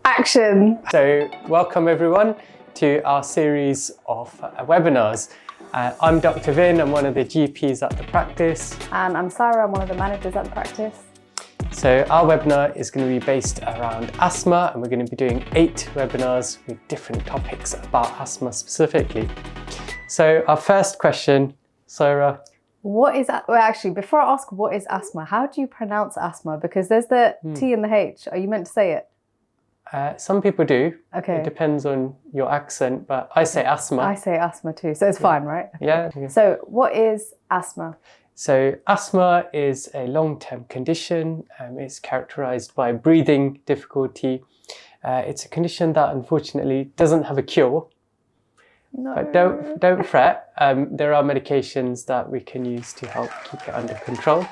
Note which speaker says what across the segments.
Speaker 1: Action!
Speaker 2: So welcome everyone to our series of webinars. I'm Dr. Vin, I'm one of the GPs at the practice.
Speaker 1: And I'm Saira, I'm one of the managers at the practice.
Speaker 2: So our webinar is going to be based around asthma, and we're going to be doing 8 webinars with different topics about asthma specifically. So our first question, Saira.
Speaker 1: What is, well actually, before I ask what is asthma, how do you pronounce asthma? Because there's the T and the H. Are you meant to say it?
Speaker 2: Some people do.
Speaker 1: Okay.
Speaker 2: It depends on your accent, but I say asthma.
Speaker 1: I say asthma too, so it's fine, right? Okay.
Speaker 2: Yeah.
Speaker 1: So what is asthma?
Speaker 2: So asthma is a long-term condition. It's characterized by breathing difficulty. It's a condition that unfortunately doesn't have a cure.
Speaker 1: No.
Speaker 2: But don't fret. There are medications that we can use to help keep it under control.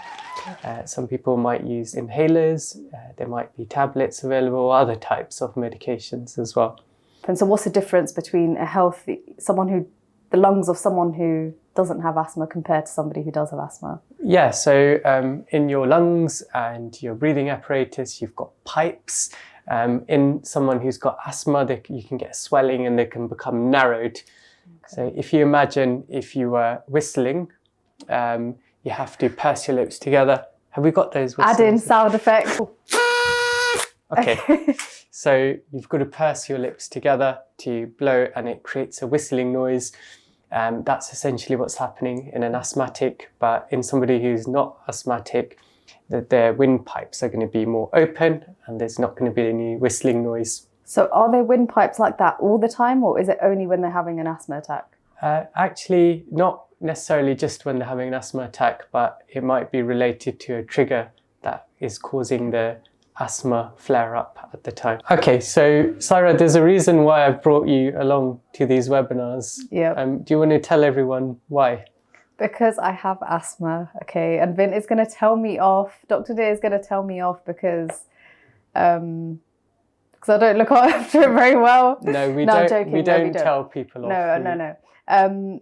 Speaker 2: Some people might use inhalers. There might be tablets available, other types of medications as well.
Speaker 1: And so what's the difference between the lungs of someone who doesn't have asthma compared to somebody who does have asthma?
Speaker 2: Yeah, so in your lungs and your breathing apparatus, you've got pipes. In someone who's got asthma, you can get swelling and they can become narrowed. Okay. So if you imagine if you were whistling, you have to purse your lips together. Have we got those whistles?
Speaker 1: Add in sound effects.
Speaker 2: Okay, so you've got to purse your lips together to blow, and it creates a whistling noise. That's essentially what's happening in an asthmatic, but in somebody who's not asthmatic, their windpipes are going to be more open and there's not going to be any whistling noise.
Speaker 1: So are there windpipes like that all the time, or is it only when they're having an asthma attack?
Speaker 2: Actually, not necessarily just when they're having an asthma attack, but it might be related to a trigger that is causing the asthma flare-up at the time. Okay, so Saira, there's a reason why I've brought you along to these webinars.
Speaker 1: Yeah.
Speaker 2: Do you want to tell everyone why?
Speaker 1: Because I have asthma, okay, and Vin is going to tell me off. Dr. Deer is going to tell me off because I don't look after it very well.
Speaker 2: No, we
Speaker 1: no,
Speaker 2: don't.
Speaker 1: I'm joking.
Speaker 2: We don't tell people off.
Speaker 1: No.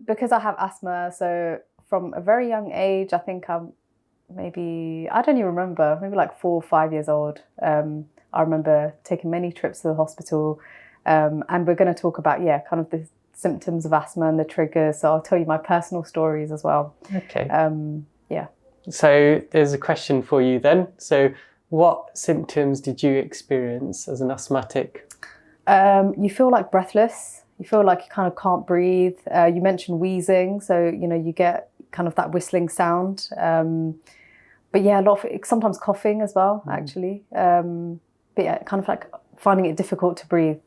Speaker 1: Because I have asthma, so from a very young age, I think I'm I don't even remember, maybe like 4 or 5 years old. I remember taking many trips to the hospital, and we're going to talk about kind of the symptoms of asthma and the triggers. So I'll tell you my personal stories as well.
Speaker 2: Okay.
Speaker 1: Yeah.
Speaker 2: So there's a question for you then. So what symptoms did you experience as an asthmatic?
Speaker 1: You feel like breathless. You feel like you kind of can't breathe. You mentioned wheezing, so you get kind of that whistling sound. But yeah, sometimes coughing as well, actually. But yeah, kind of like finding it difficult to breathe.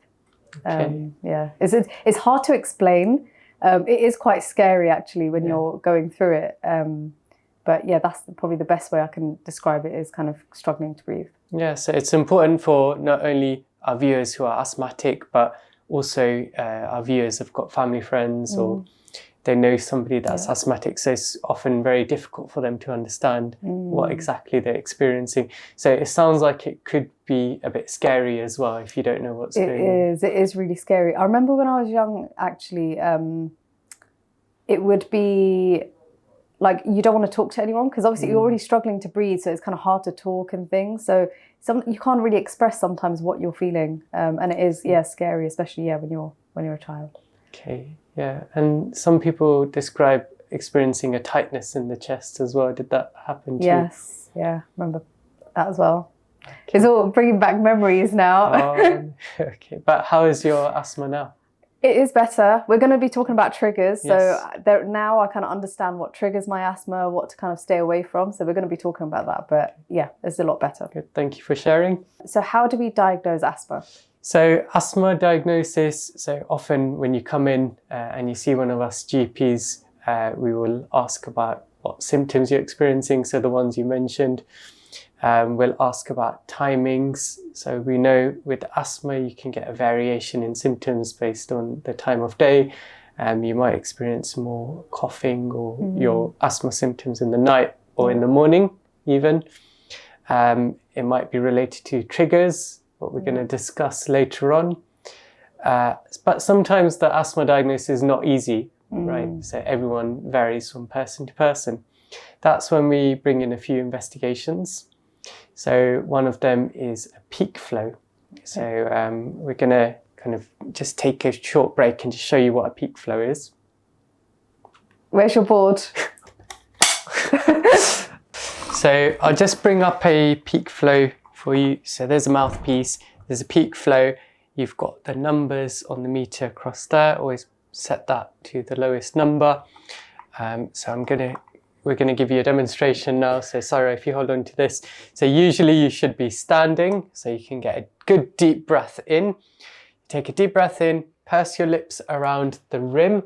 Speaker 2: Okay.
Speaker 1: Yeah, it's hard to explain. It is quite scary actually when you're going through it. But yeah, that's probably the best way I can describe it, is kind of struggling to breathe. Yeah,
Speaker 2: so it's important for not only our viewers who are asthmatic, but also our viewers have got family friends or they know somebody that's asthmatic. So it's often very difficult for them to understand what exactly they're experiencing. So it sounds like it could be a bit scary as well if you don't know what's going on.
Speaker 1: It is really scary. I remember when I was young, actually, it would be like you don't want to talk to anyone because obviously you're already struggling to breathe, so it's kind of hard to talk and things. So you can't really express sometimes what you're feeling, and it is scary, especially when you're a child.
Speaker 2: Okay, yeah, and some people describe experiencing a tightness in the chest as well. Did that happen to you?
Speaker 1: Yes, yeah, remember that as well. Okay. It's all bringing back memories now.
Speaker 2: Okay, but how is your asthma now?
Speaker 1: It is better. We're going to be talking about triggers. So now I kind of understand what triggers my asthma, what to kind of stay away from. So we're going to be talking about that. But yeah, it's a lot better.
Speaker 2: Good. Thank you for sharing.
Speaker 1: So how do we diagnose asthma?
Speaker 2: So asthma diagnosis, so often when you come in and you see one of us GPs, we will ask about what symptoms you're experiencing. So the ones you mentioned. We'll ask about timings. So we know with asthma, you can get a variation in symptoms based on the time of day. You might experience more coughing or your asthma symptoms in the night or in the morning even. It might be related to triggers, what we're going to discuss later on. But sometimes the asthma diagnosis is not easy, right? So everyone varies from person to person. That's when we bring in a few investigations. So one of them is a peak flow. So we're going to kind of just take a short break and just show you what a peak flow is.
Speaker 1: Where's your board?
Speaker 2: So I'll just bring up a peak flow for you. So there's a mouthpiece, there's a peak flow. You've got the numbers on the meter across there. Always set that to the lowest number. So we're gonna give you a demonstration now. So Saira, if you hold on to this. So usually you should be standing so you can get a good deep breath in. Take a deep breath in, purse your lips around the rim,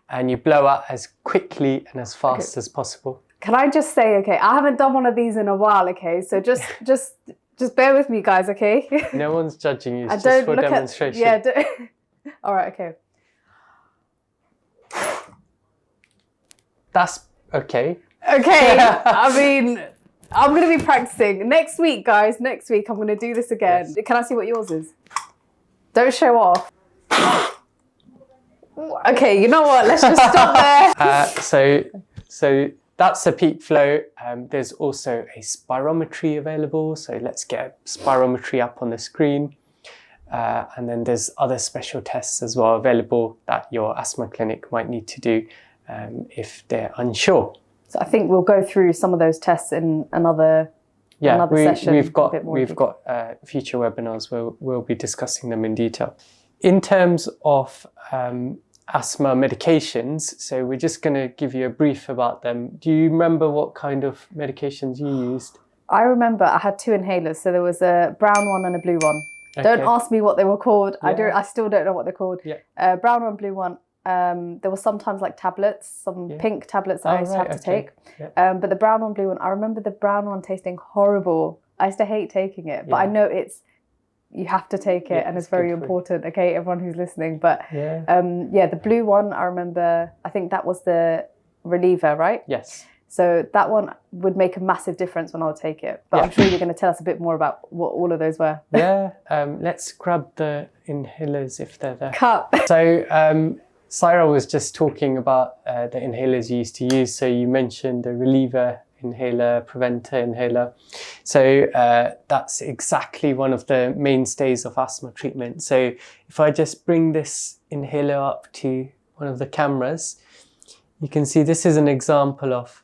Speaker 2: and you blow out as quickly and as fast as possible.
Speaker 1: Can I just say, okay, I haven't done one of these in a while, okay? So just bear with me, guys, okay?
Speaker 2: No one's judging you, it's just for demonstration.
Speaker 1: All right, okay.
Speaker 2: That's okay.
Speaker 1: Okay, I mean, I'm going to be practicing. Next week, guys, next week, I'm going to do this again. Yes. Can I see what yours is? Don't show off. Okay, you know what? Let's just stop there.
Speaker 2: So that's a peak flow. There's also a spirometry available. So let's get a spirometry up on the screen. And then there's other special tests as well available that your asthma clinic might need to do if they're unsure.
Speaker 1: So I think we'll go through some of those tests in another session.
Speaker 2: We've got future webinars where we'll be discussing them in detail. In terms of asthma medications, so we're just going to give you a brief about them. Do you remember what kind of medications you used?
Speaker 1: I remember I had 2 inhalers. So there was a brown one and a blue one. Okay. Don't ask me what they were called. Yeah. I still don't know what they're called. Yeah. Brown one, blue one. There was sometimes like tablets, some pink tablets that I used to have to take. Yeah. But the brown one, blue one, I remember the brown one tasting horrible. I used to hate taking it, but I know you have to take it and it's very important, okay, everyone who's listening. But the blue one, I remember, I think that was the reliever, right?
Speaker 2: Yes.
Speaker 1: So that one would make a massive difference when I would take it. But I'm sure you're going to tell us a bit more about what all of those were.
Speaker 2: Yeah, let's grab the inhalers if they're there.
Speaker 1: Cut.
Speaker 2: So Saira was just talking about the inhalers you used to use. So you mentioned the reliever inhaler, preventer inhaler. So that's exactly one of the mainstays of asthma treatment. So if I just bring this inhaler up to one of the cameras, you can see this is an example of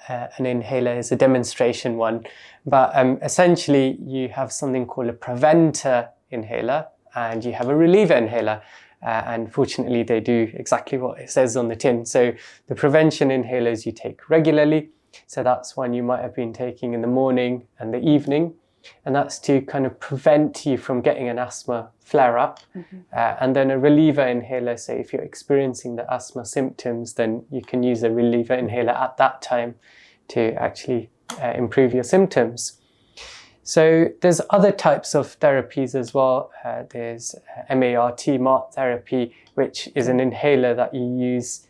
Speaker 2: an inhaler. It's a demonstration one. But essentially you have something called a preventer inhaler and you have a reliever inhaler. And fortunately they do exactly what it says on the tin. So the prevention inhalers you take regularly. So that's one you might have been taking in the morning and the evening. And that's to kind of prevent you from getting an asthma flare-up. Mm-hmm. And then a reliever inhaler, so if you're experiencing the asthma symptoms, then you can use a reliever inhaler at that time to actually improve your symptoms. So there's other types of therapies as well. There's MART therapy, which is an inhaler that you use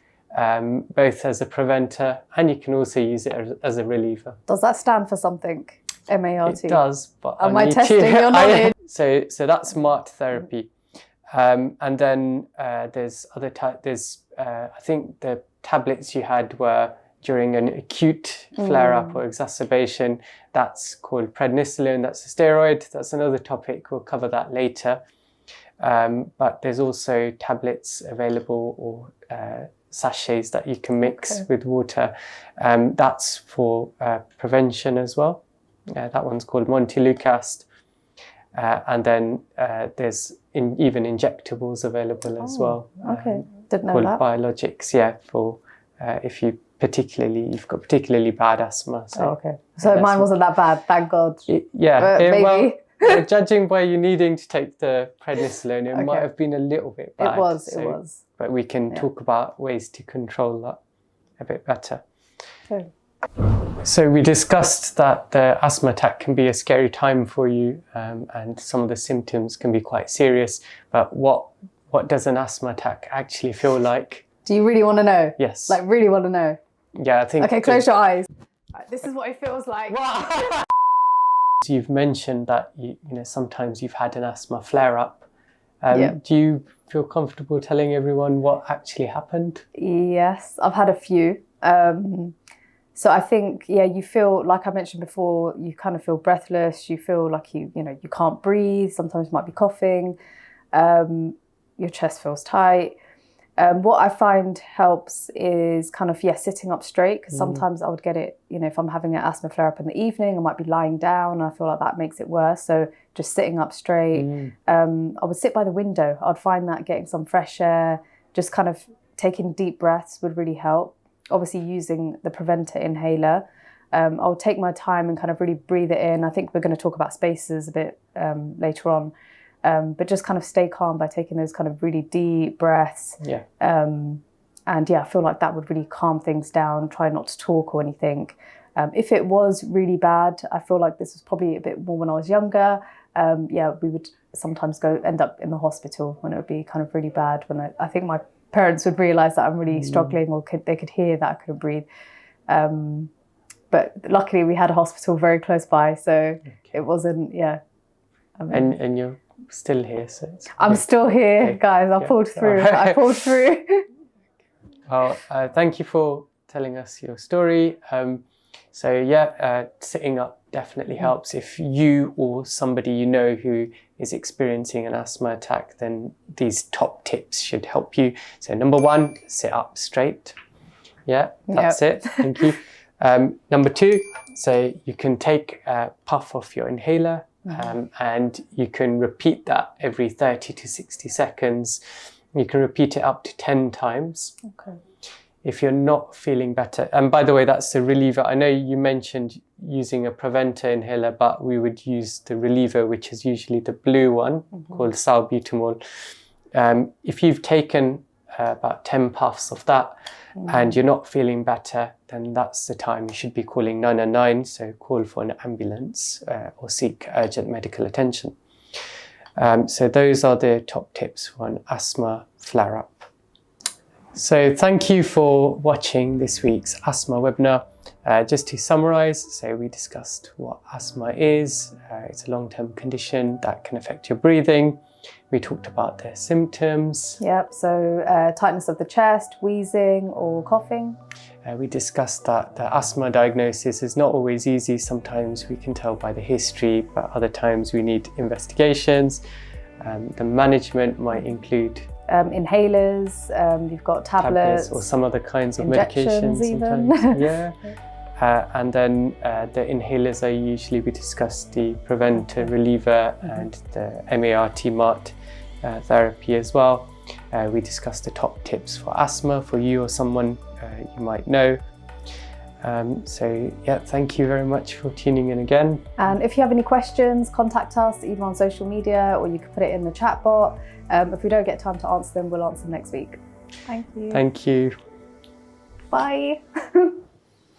Speaker 2: both as a preventer and you can also use it as a reliever.
Speaker 1: Does that stand for something? MART?
Speaker 2: It does, but
Speaker 1: am I testing your knowledge?
Speaker 2: So that's MART therapy. And then there's other types. There's I think the tablets you had were during an acute flare-up or exacerbation. That's called prednisolone. That's a steroid. That's another topic. We'll cover that later. But there's also tablets available or sachets that you can mix with water. That's for prevention as well. That one's called Montelukast. And then there's even injectables available as well.
Speaker 1: Okay, didn't know
Speaker 2: called
Speaker 1: that.
Speaker 2: Biologics, for if you've got particularly bad asthma.
Speaker 1: So mine wasn't that bad, thank God.
Speaker 2: Well, judging by you needing to take the prednisolone, it might have been a little bit bad.
Speaker 1: It was.
Speaker 2: But we can talk about ways to control that a bit better.
Speaker 1: Okay.
Speaker 2: So we discussed that the asthma attack can be a scary time for you, and some of the symptoms can be quite serious. But what does an asthma attack actually feel like? Do you really want to know? Yes. Like really want to know? Yeah, I think. Okay, close your eyes. This is what it feels like. So you've mentioned that you know sometimes you've had an asthma flare-up. Do you feel comfortable telling everyone what actually happened? Yes, I've had a few.
Speaker 1: So I think, yeah, you feel, like I mentioned before, you kind of feel breathless. You feel like you can't breathe. Sometimes you might be coughing. Your chest feels tight. What I find helps is kind of, sitting up straight, because sometimes I would get it, if I'm having an asthma flare up in the evening, I might be lying down and I feel like that makes it worse. So just sitting up straight. I would sit by the window. I'd find that getting some fresh air, just kind of taking deep breaths would really help. Obviously using the preventer inhaler. I'll take my time and kind of really breathe it in. I think we're going to talk about spaces a bit later on. But just kind of stay calm by taking those kind of really deep breaths.
Speaker 2: Yeah.
Speaker 1: I feel like that would really calm things down. Try not to talk or anything. If it was really bad, I feel like this was probably a bit more when I was younger. We would sometimes end up in the hospital when it would be kind of really bad. When I think my parents would realise that I'm really struggling, or they could hear that I couldn't breathe. But luckily we had a hospital very close by, so it wasn't,
Speaker 2: And you're still here, so
Speaker 1: I'm still here, guys. I pulled through. I pulled through.
Speaker 2: Well, thank you for telling us your story. Sitting up definitely helps. If you or somebody you know who is experiencing an asthma attack, then these top tips should help you. So number 1, sit up straight. Yeah, that's it. Thank you. Number 2, so you can take a puff off your inhaler. And you can repeat that every 30 to 60 seconds. You can repeat it up to 10 times.
Speaker 1: Okay.
Speaker 2: If you're not feeling better, and by the way, that's the reliever. I know you mentioned using a preventer inhaler, but we would use the reliever, which is usually the blue one, called salbutamol. If you've taken about 10 puffs of that and you're not feeling better, then that's the time you should be calling 999. So call for an ambulance or seek urgent medical attention. So those are the top tips for an asthma flare-up. So thank you for watching this week's asthma webinar. Just to summarize, so we discussed what asthma is. It's a long-term condition that can affect your breathing. We talked about their symptoms.
Speaker 1: Yep, so tightness of the chest, wheezing or coughing.
Speaker 2: We discussed that the asthma diagnosis is not always easy. Sometimes we can tell by the history, but other times we need investigations. The management might include
Speaker 1: inhalers, you've got tablets
Speaker 2: or some other kinds of medications
Speaker 1: even.
Speaker 2: Sometimes. And then the inhalers are usually, we discussed the preventer, reliever, and the MART therapy as well. We discussed the top tips for asthma for you or someone you might know. Thank you very much for tuning in again.
Speaker 1: And if you have any questions, contact us either on social media or you can put it in the chat bot. If we don't get time to answer them, we'll answer them next week. Thank you.
Speaker 2: Thank you.
Speaker 1: Bye.